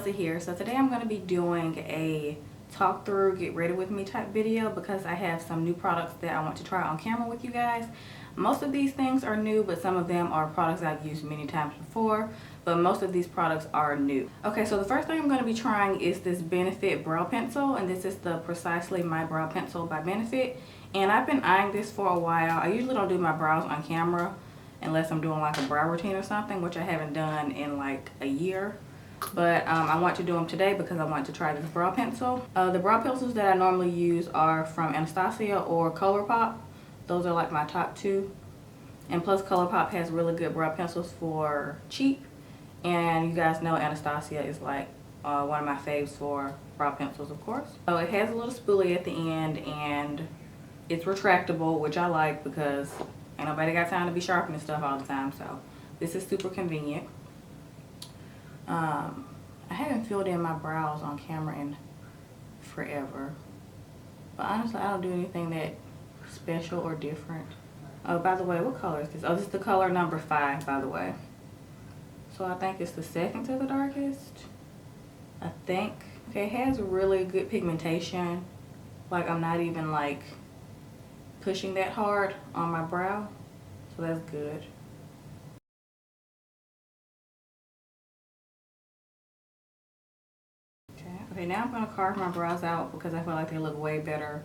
Kelsey here. So today I'm going to be doing a talk through, get ready with me type video because I have some new products that I want to try on camera with you guys. Most of these things are new, but some of them are products I've used many times before, but most of these products are new. Okay, so the first thing I'm going to be trying is this Benefit brow pencil, and this is the Precisely My Brow Pencil by Benefit. And I've been eyeing this for a while. I usually don't do my brows on camera unless I'm doing like a brow routine or something, which I haven't done in like a year. But I want to do them today because I want to try this brow pencil. The brow pencils that I normally use are from Anastasia or ColourPop. Those are like my top two. And plus ColourPop has really good brow pencils for cheap. And you guys know Anastasia is like one of my faves for brow pencils, of course. So it has a little spoolie at the end and it's retractable, which I like because ain't nobody got time to be sharpening stuff all the time. So this is super convenient. I haven't filled in my brows on camera in forever, but honestly I don't do anything that special or different. Oh, by the way, what color is this? Oh, this is the color number 5, by the way. So I think it's the second to the darkest, I think. Okay, it has really good pigmentation. Like I'm not even like pushing that hard on my brow, so that's good. Okay, now I'm going to carve my brows out because I feel like they look way better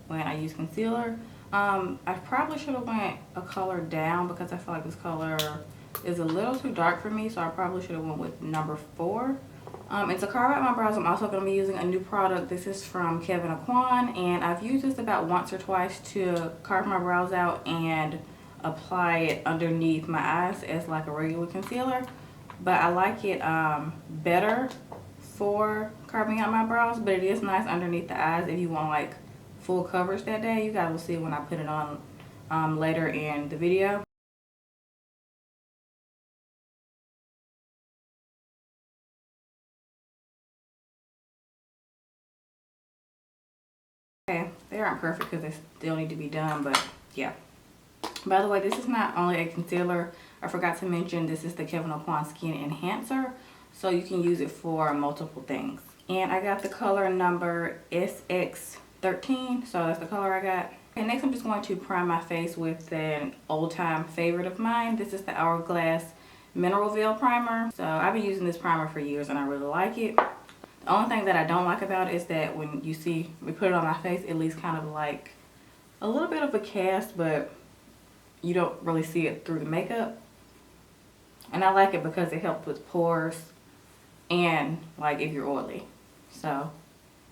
when I use concealer. I probably should have went a color down because I feel like this color is a little too dark for me, so I probably should have went with number 4. And to carve out my brows, I'm also going to be using a new product. This is from Aucoin, and I've used this about once or twice to carve my brows out and apply it underneath my eyes as like a regular concealer. But I like it better for carving out my brows, but it is nice underneath the eyes if you want like full coverage that day. You guys will see when I put it on later in the video. Okay, they aren't perfect because they still need to be done, but yeah. By the way, this is not only a concealer. I forgot to mention this is the Aucoin Skin Enhancer, so you can use it for multiple things. And I got the color number SX13, so that's the color I got. Okay, next I'm just going to prime my face with an old-time favorite of mine. This is the Hourglass Mineral Veil Primer. So I've been using this primer for years and I really like it. The only thing that I don't like about it is that when you see me put it on my face, it leaves kind of like a little bit of a cast, but you don't really see it through the makeup. And I like it because it helps with pores and like if you're oily. So,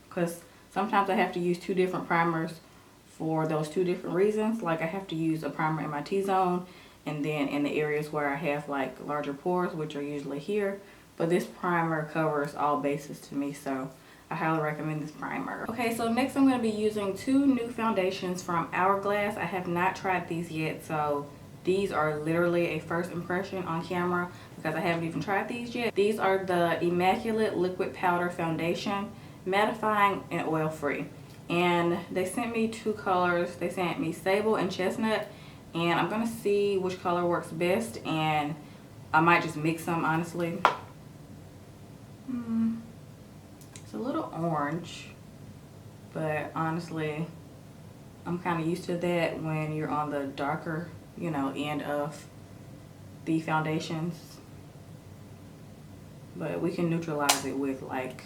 because sometimes I have to use 2 different primers for those 2 different reasons. Like I have to use a primer in my T-zone and then in the areas where I have like larger pores, which are usually here. But this primer covers all bases to me, so I highly recommend this primer. Okay, so next I'm going to be using 2 new foundations from Hourglass. I have not tried these yet, so these are literally a first impression on camera because I haven't even tried these yet. These are the Immaculate Liquid Powder Foundation, mattifying and oil free. And they sent me 2 colors. They sent me Sable and Chestnut, and I'm going to see which color works best, and I might just mix them, honestly. It's a little orange, but honestly, I'm kind of used to that when you're on the darker, you know, end of the foundations. But we can neutralize it with like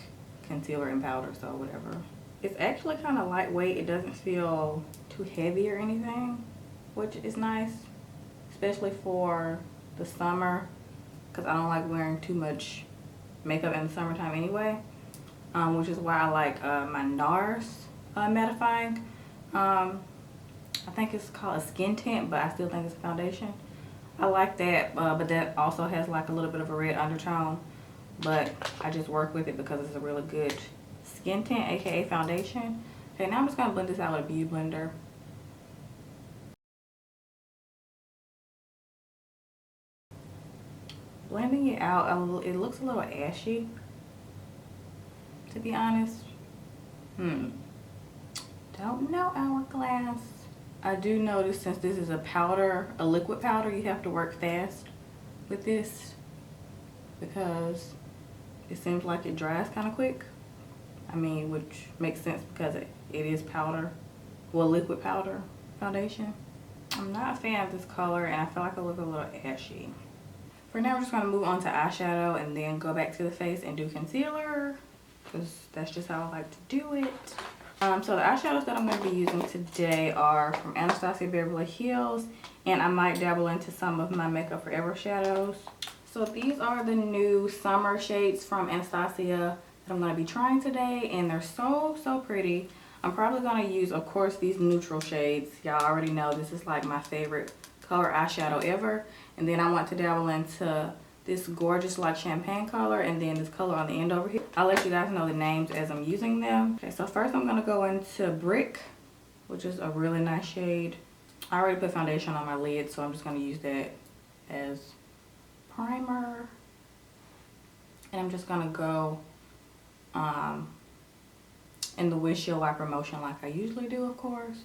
concealer and powder, so whatever. It's actually kind of lightweight. It doesn't feel too heavy or anything, which is nice, especially for the summer, because I don't like wearing too much makeup in the summertime anyway, which is why I like my NARS mattifying. I think it's called a skin tint, but I still think it's a foundation. I like that, but that also has like a little bit of a red undertone, but I just work with it because it's a really good skin tint, aka foundation. Okay, now I'm just gonna blend this out with a beauty blender. Blending it out, it looks a little ashy, to be honest. Don't know, Hourglass. I do notice since this is a powder, a liquid powder, you have to work fast with this because it seems like it dries kind of quick. I mean, which makes sense because it is powder, well, liquid powder foundation. I'm not a fan of this color, and I feel like I look a little ashy. For now, we're just going to move on to eyeshadow and then go back to the face and do concealer, because that's just how I like to do it. So the eyeshadows that I'm going to be using today are from Anastasia Beverly Hills, and I might dabble into some of my Makeup Forever shadows. So these are the new summer shades from Anastasia that I'm going to be trying today, and they're so pretty. I'm probably going to use, of course, these neutral shades. Y'all already know this is like my favorite color eyeshadow ever. And then I want to dabble into this gorgeous like champagne color, and then this color on the end over here. I'll let you guys know the names as I'm using them. Okay, so first I'm going to go into Brick, which is a really nice shade. I already put foundation on my lid, so I'm just going to use that as primer. And I'm just going to go in the windshield wiper motion like I usually do, of course.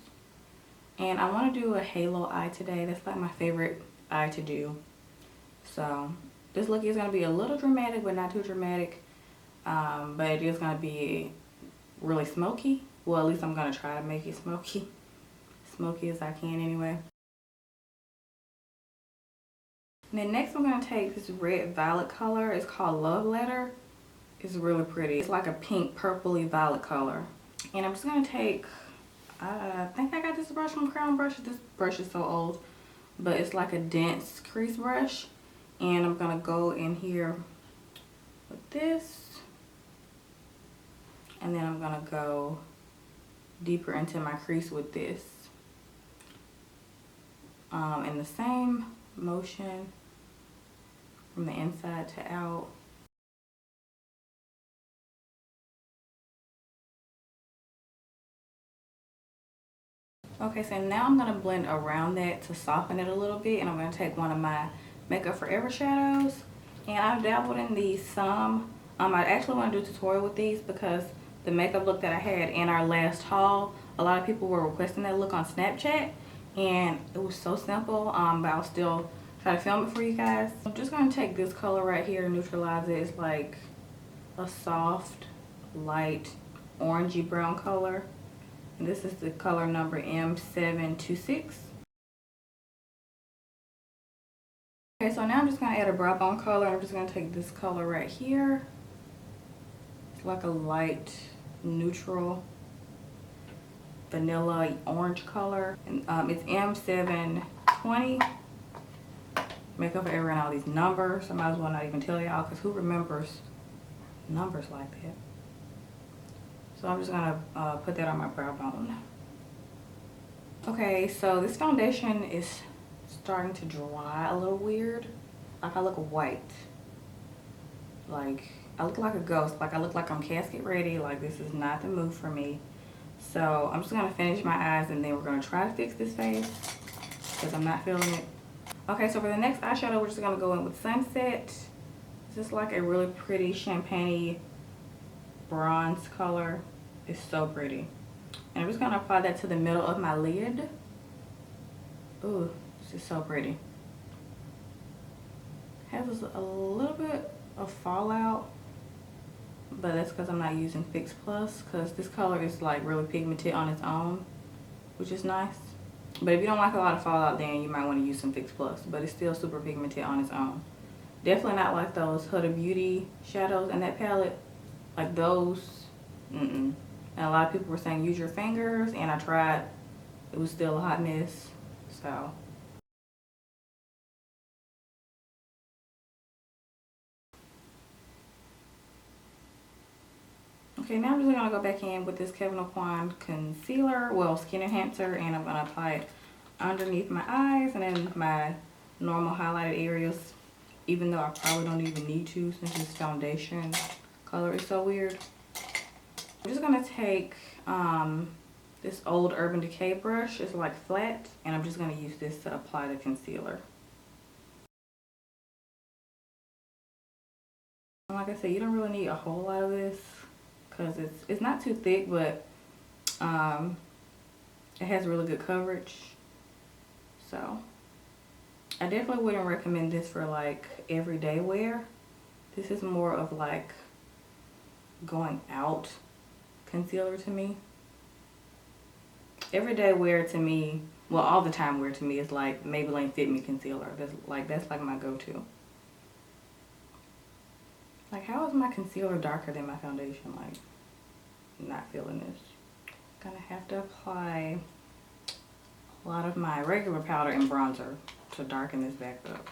And I want to do a halo eye today. That's like my favorite eye to do. So this look is going to be a little dramatic, but not too dramatic. But it is going to be really smoky. Well, at least I'm going to try to make it smoky. Smoky as I can anyway. And then next I'm going to take this red violet color. It's called Love Letter. It's really pretty. It's like a pink purpley violet color. And I'm just going to take, I think I got this brush from Crown Brush. This brush is so old. But it's like a dense crease brush. And I'm going to go in here with this. And then I'm going to go deeper into my crease with this. In the same motion from the inside to out. Okay, so now I'm going to blend around that to soften it a little bit, and I'm going to take one of my Makeup Forever shadows, and I've dabbled in these some. I actually want to do a tutorial with these because the makeup look that I had in our last haul, a lot of people were requesting that look on Snapchat, and it was so simple, but I'll still try to film it for you guys. I'm just going to take this color right here and neutralize it. It's like a soft, light, orangey brown color. And this is the color number M726. Okay, so now I'm just going to add a brow bone color. I'm just going to take this color right here. It's like a light, neutral, vanilla orange color. And it's M720. Makeup Forever and all these numbers. I might as well not even tell y'all, because who remembers numbers like that? So I'm just gonna put that on my brow bone. Okay, so this foundation is starting to dry a little weird. Like I look white. Like I look like a ghost. Like I look like I'm casket ready. Like this is not the move for me. So I'm just gonna finish my eyes, and then we're gonna try to fix this face because I'm not feeling it. Okay, so for the next eyeshadow, we're just gonna go in with Sunset. This is like a really pretty champagne bronze color. It's so pretty. And I'm just gonna apply that to the middle of my lid. Ooh, this is so pretty. Has a little bit of fallout, but that's because I'm not using Fix Plus, because this color is like really pigmented on its own, which is nice. But if you don't like a lot of fallout, then you might want to use some Fix Plus, but it's still super pigmented on its own. Definitely not like those Huda Beauty shadows in that palette. Like those, And a lot of people were saying use your fingers, and I tried. It was still a hot mess, so. Okay, now I'm just gonna go back in with this Kevyn Aucoin concealer, well, skin enhancer, and I'm gonna apply it underneath my eyes and then my normal highlighted areas, even though I probably don't even need to since this foundation color is so weird. I'm just gonna take this old Urban Decay brush. It's like flat, and I'm just gonna use this to apply the concealer. And like I said, you don't really need a whole lot of this because it's not too thick, but it has really good coverage. So I definitely wouldn't recommend this for like everyday wear. This is more of like going out concealer to me. Everyday wear to me, well, all the time wear to me is like Maybelline Fit Me concealer. That's like my go-to. Like, how is my concealer darker than my foundation? Like, not feeling this. Gonna have to apply a lot of my regular powder and bronzer to darken this back up.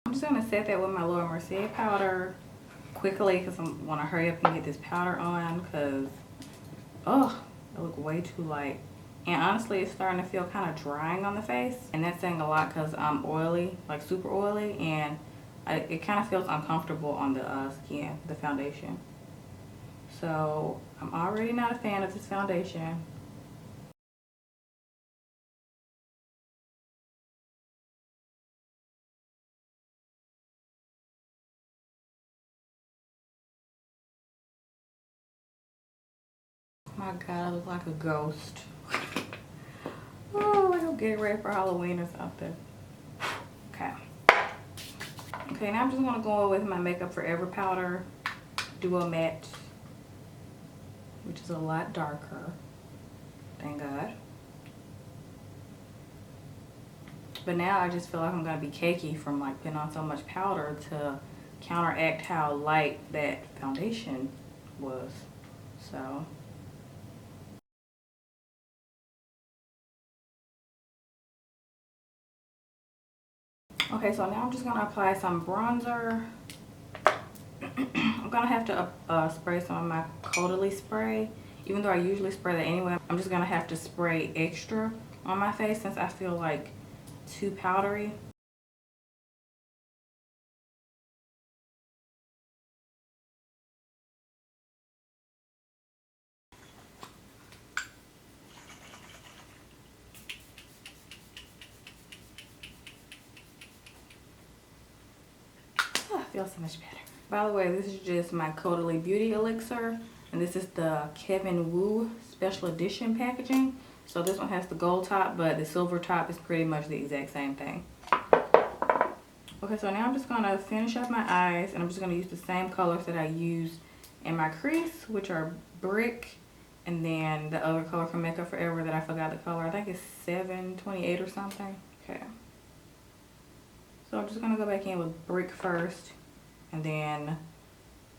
I'm just gonna set that with my little Mercier powder quickly because I want to hurry up and get this powder on because, oh, it look way too light. And honestly, it's starting to feel kind of drying on the face. And that's saying a lot because I'm oily, like super oily, and it kind of feels uncomfortable on the skin, the foundation. So I'm already not a fan of this foundation. My God, I look like a ghost. Oh, I'm getting ready for Halloween or something. Okay. Okay, now I'm just gonna go with my Makeup Forever powder, Duo Matte, which is a lot darker. Thank God. But now I just feel like I'm gonna be cakey from like putting on so much powder to counteract how light that foundation was. So. Okay, so now I'm just gonna apply some bronzer. I'm gonna have to spray some of my Caudalie spray. Even though I usually spray that anyway, I'm just gonna have to spray extra on my face since I feel like too powdery. Oh, I feel so much better. By the way, this is just my Caudalie Beauty Elixir, and this is the Kevin Wu Special Edition packaging. So this one has the gold top, but the silver top is pretty much the exact same thing. Okay, so now I'm just gonna finish up my eyes, and I'm just gonna use the same colors that I used in my crease, which are Brick, and then the other color from Makeup Forever that I forgot the color. I think it's 728 or something. Okay. So I'm just gonna go back in with Brick first, and then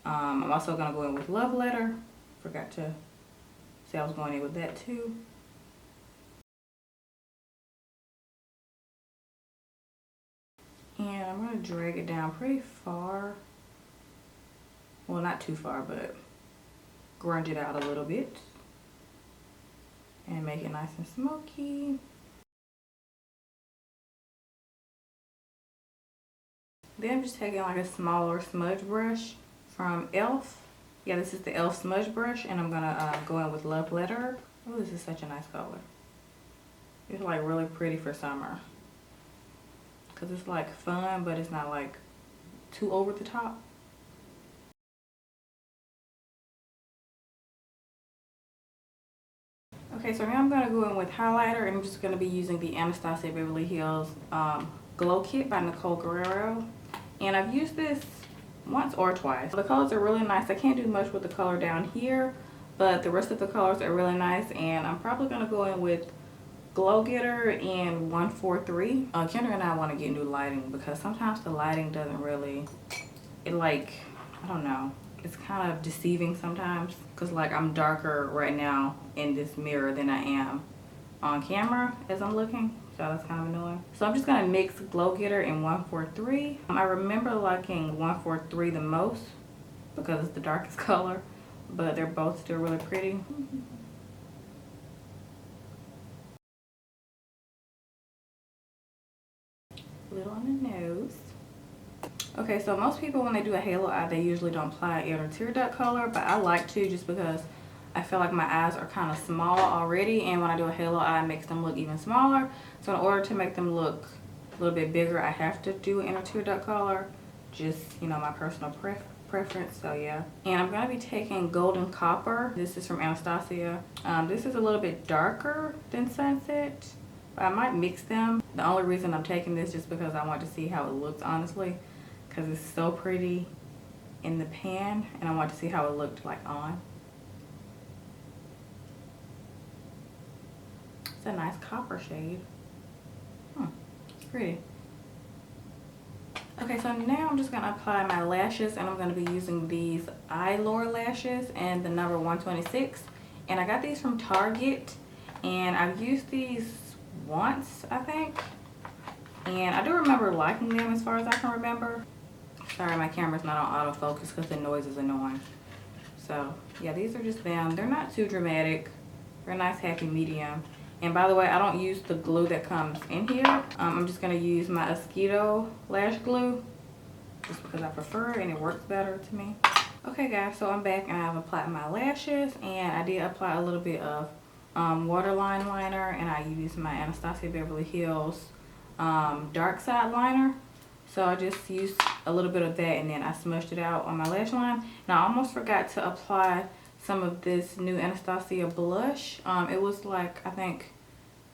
I'm also gonna go in with Love Letter. Forgot to say I was going in with that too. And I'm gonna drag it down pretty far. Well, not too far, but grunge it out a little bit. And make it nice and smoky. Then I'm just taking like a smaller smudge brush from e.l.f. Yeah, this is the e.l.f. smudge brush, and I'm gonna go in with Love Letter. Oh, this is such a nice color. It's like really pretty for summer. Cause it's like fun, but it's not like too over the top. Okay, so now I'm gonna go in with highlighter, and I'm just gonna be using the Anastasia Beverly Hills Glow Kit by Nicole Guerriero. And I've used this once or twice. The colors are really nice. I can't do much with the color down here, but the rest of the colors are really nice. And I'm probably gonna go in with Glow Getter in 143. Kendra and I want to get new lighting because sometimes the lighting doesn't really, it like, I don't know, it's kind of deceiving sometimes because like I'm darker right now in this mirror than I am on camera as I'm looking, so that's kind of annoying. So I'm just gonna mix Glow Getter in 143. I remember liking 143 the most because it's the darkest color, but they're both still really pretty. Little on the nose. Okay, so most people when they do a halo eye, they usually don't apply inner tear duct color, but I like to just because I feel like my eyes are kind of small already, and when I do a halo eye, it makes them look even smaller. So in order to make them look a little bit bigger, I have to do inner tear duct color. Just, you know, my personal preference, so yeah. And I'm gonna be taking Golden Copper. This is from Anastasia. This is a little bit darker than Sunset, but I might mix them. The only reason I'm taking this just because I want to see how it looks, honestly, because it's so pretty in the pan, and I want to see how it looked like on. It's a nice copper shade. It's pretty. Okay, so now I'm just gonna apply my lashes, and I'm gonna be using these Eyelure Lashes and the number 126. And I got these from Target, and I've used these once, I think. And I do remember liking them as far as I can remember. Sorry, my camera's not on autofocus because the noise is annoying. So yeah, these are just them. They're not too dramatic. They're a nice happy medium. And by the way, I don't use the glue that comes in here. I'm just gonna use my Mosquito lash glue just because I prefer it and it works better to me. Okay guys, so I'm back and I've applied my lashes, and I did apply a little bit of waterline liner, and I used my Anastasia Beverly Hills dark side liner. So I just used a little bit of that, and then I smushed it out on my lash line. Now I almost forgot to apply some of this new Anastasia blush. It was like, I think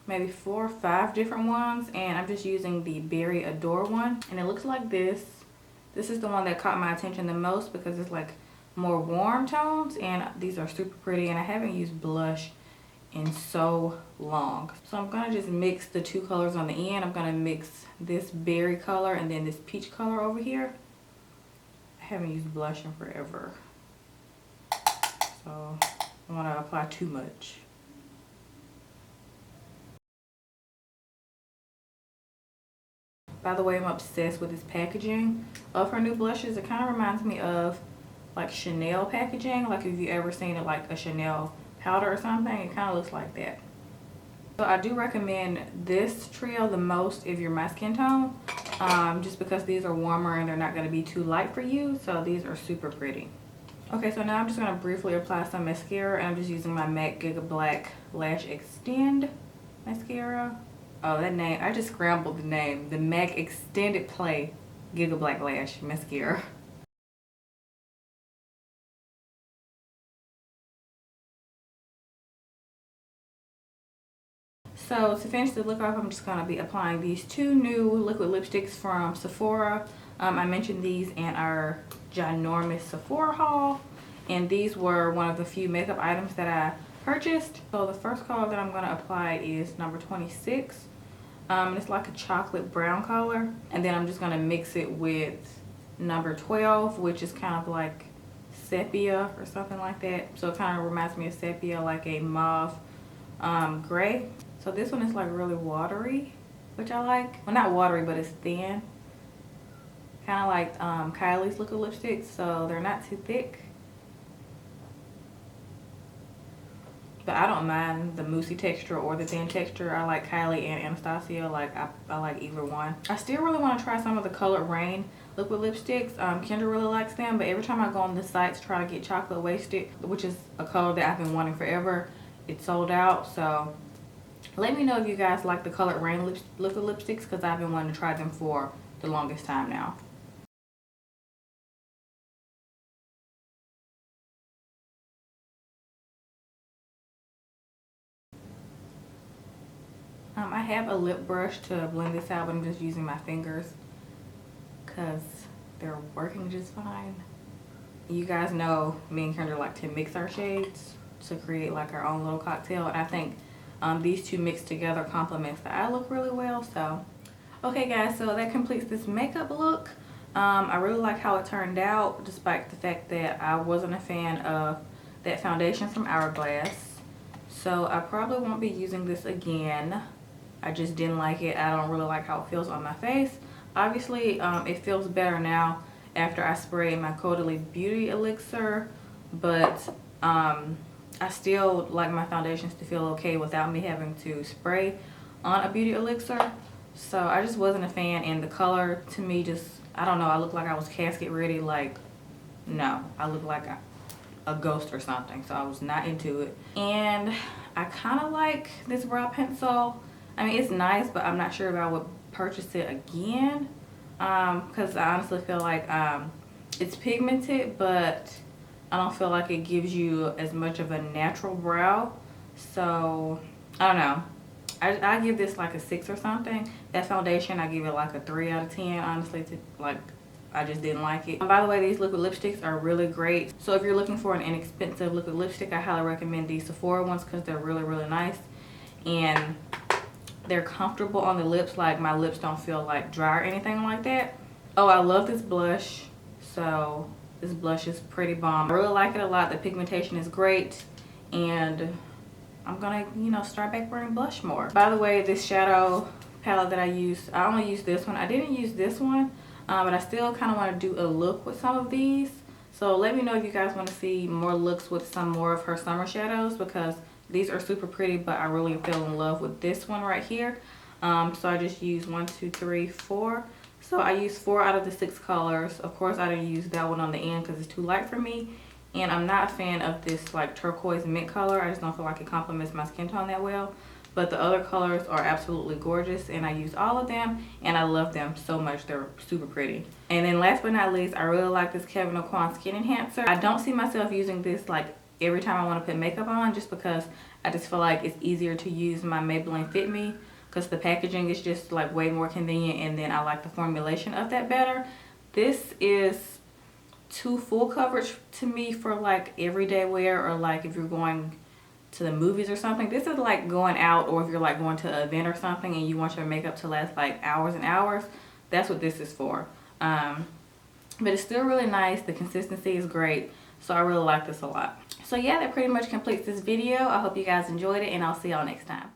maybe 4 or 5 different ones, and I'm just using the Berry Adore one, and it looks like this. This is the one that caught my attention the most because it's like more warm tones, and these are super pretty, and I haven't used blush in so long. So I'm gonna just mix the 2 colors on the end. I'm gonna mix this berry color and then this peach color over here. I haven't used blush in forever, so I don't want to apply too much. By the way, I'm obsessed with this packaging of her new blushes. It kind of reminds me of like Chanel packaging. Like if you ever seen it like a Chanel powder or something, it kind of looks like that. So I do recommend this trio the most if you're my skin tone, just because these are warmer and they're not going to be too light for you. So these are super pretty. Okay, so now I'm just going to briefly apply some mascara, and I'm just using my MAC Gigablack Lash Extend mascara. Oh, that name, I just scrambled the name. The MAC Extended Play Gigablack Lash Mascara. So to finish the look off, I'm just going to be applying these 2 new liquid lipsticks from Sephora. I mentioned these in our ginormous Sephora haul, and these were one of the few makeup items that I purchased. So the first color that I'm going to apply is number 26. It's like a chocolate brown color, and then I'm just going to mix it with number 12, which is kind of like sepia or something like that. So it kind of reminds me of sepia, like a mauve gray. So this one is like really watery, which I like. Well, not watery, but it's thin. Kind of like Kylie's liquid lipsticks, so they're not too thick. But I don't mind the moussey texture or the thin texture. I like Kylie and Anastasia. Like I like either one. I still really want to try some of the Colored Rain liquid lipsticks. Kendra really likes them, but every time I go on the sites try to get Chocolate Wasted, which is a color that I've been wanting forever, it's sold out. So let me know if you guys like the Colored Rain liquid lipsticks, because I've been wanting to try them for the longest time now. I have a lip brush to blend this out, but I'm just using my fingers because they're working just fine. You guys know me and Kendra like to mix our shades to create like our own little cocktail, and I think these 2 mixed together complements the eye look really well. So okay guys, so that completes this makeup look. I really like how it turned out, despite the fact that I wasn't a fan of that foundation from Hourglass. So I probably won't be using this again. I just didn't like it. I don't really like how it feels on my face. Obviously, it feels better now after I sprayed my Caudalie Beauty Elixir, but I still like my foundations to feel okay without me having to spray on a beauty elixir. So I just wasn't a fan, and the color to me just, I don't know, I look like I was casket ready. Like, no, I look like a ghost or something, so I was not into it. And I kind of like this brow pencil. I mean, it's nice, but I'm not sure if I would purchase it again, because I honestly feel like It's pigmented, but I don't feel like it gives you as much of a natural brow. So I don't know. I give this like a 6 or something. That foundation, I give it like a 3 out of 10, honestly. Like, I just didn't like it. And by the way, these liquid lipsticks are really great. So if you're looking for an inexpensive liquid lipstick, I highly recommend these Sephora ones because they're really, really nice. And they're comfortable on the lips. Like, my lips don't feel like dry or anything like that. Oh, I love this blush. So this blush is pretty bomb. I really like it a lot. The pigmentation is great. And I'm gonna, you know, start back wearing blush more. By the way, this shadow palette that I used, I only used this one. I didn't use this one, but I still kind of want to do a look with some of these. So let me know if you guys want to see more looks with some more of her summer shadows, because these are super pretty, but I really fell in love with this one right here. So I just used 1, 2, 3, 4. So I used 4 out of the 6 colors. Of course, I didn't use that one on the end because it's too light for me. And I'm not a fan of this like turquoise mint color. I just don't feel like it complements my skin tone that well. But the other colors are absolutely gorgeous, and I use all of them, and I love them so much. They're super pretty. And then last but not least, I really like this Kevyn Aucoin Skin Enhancer. I don't see myself using this like every time I want to put makeup on, just because I just feel like it's easier to use my Maybelline Fit Me, because the packaging is just like way more convenient, and then I like the formulation of that better. This is too full coverage to me for like everyday wear, or like if you're going to the movies or something. This is like going out, or if you're like going to an event or something and you want your makeup to last like hours and hours. That's what this is for. But it's still really nice. The consistency is great, so I really like this a lot. So yeah, that pretty much completes this video. I hope you guys enjoyed it, and I'll see y'all next time.